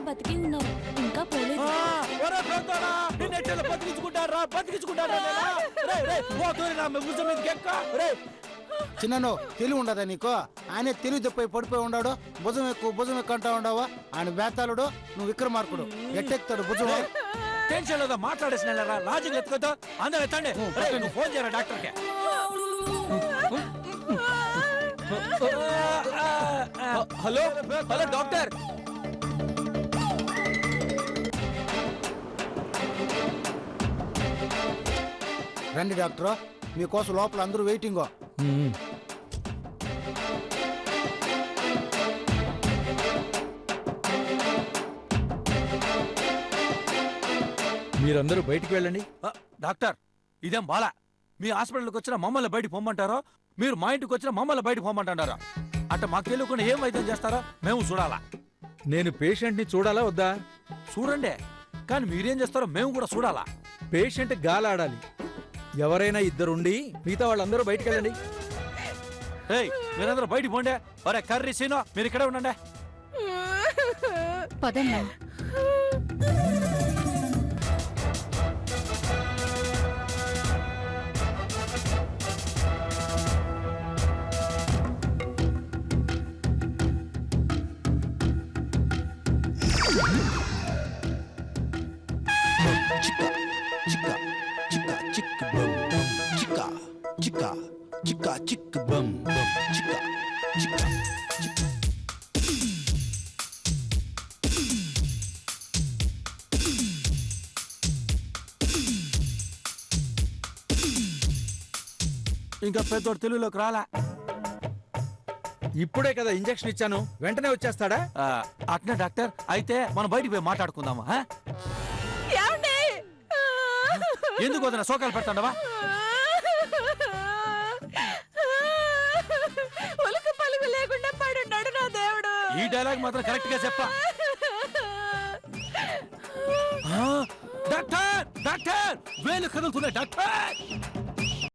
బతికి ఉన్నారు, ఇంకా పోలేదు. చిన్నను తెలివి ఉండదా నీకు? ఆయన తెలివి తప్పై పడిపోయి ఉన్నాడు. భుజం ఎక్కువ అంటా ఉండవా? ఆయన బేతాళుడు, నువ్వు విక్రమార్కుడు. ఎట్టెక్తాడు భుజం. టెన్షన్ లేదా మాట్లాడేసిన లాజిక్ ఎత్తుకోద్దా? అందరూ ఎత్తండి. ఫోన్ చేయరా డాక్టర్కి. Hello hello doctor. రండి డాక్టర్, మీకోసం లోపల అందరూ వెయిటింగ్. మీరందరూ బయటికి వెళ్ళండి. డాక్టర్ ఇదేం బాలా? మీ హాస్పిటల్కి వచ్చిన మమ్మల్ని బయటికి పొమ్మంటారో, మీరు మా ఇంటికి వచ్చిన మమ్మల్ని బయటకు పొమ్మంటారా? అట్ట మాకు తెలియకుండా ఏం వైద్యం చేస్తారో మేము చూడాలా? నేను పేషెంట్ ని చూడాలా వద్దా? చూడండి, కానీ మీరేం చేస్తారో మేము కూడా చూడాలా? పేషెంట్ గాలాడాలి. ఎవరైనా ఇద్దరుండి మిగతా వాళ్ళందరూ బయటికి వెళ్ళండి. మీరందరూ బయటికి పోండి. ఒరే కర్రీ సీనో, మీరు ఇక్కడే ఉండండి. పదన్నా. ఇంకా పెద్దోడు తెలుగులోకి రాలా. ఇప్పుడే కదా ఇంజెక్షన్ ఇచ్చాను, వెంటనే వచ్చేస్తాడా? అట్నే డాక్టర్, అయితే మనం బయటికి పోయి మాట్లాడుకుందామా? ఎందుకు వదిన సోకాలు పెడతాండవా? లేకుండా పడున్నాడు నా దేవుడు. ఈ డైలాగ్ మాత్రం కరెక్ట్ గా చెప్పా. డాక్టర్ డాక్టర్ వేలు కదులుతున్నాయి డాక్టర్.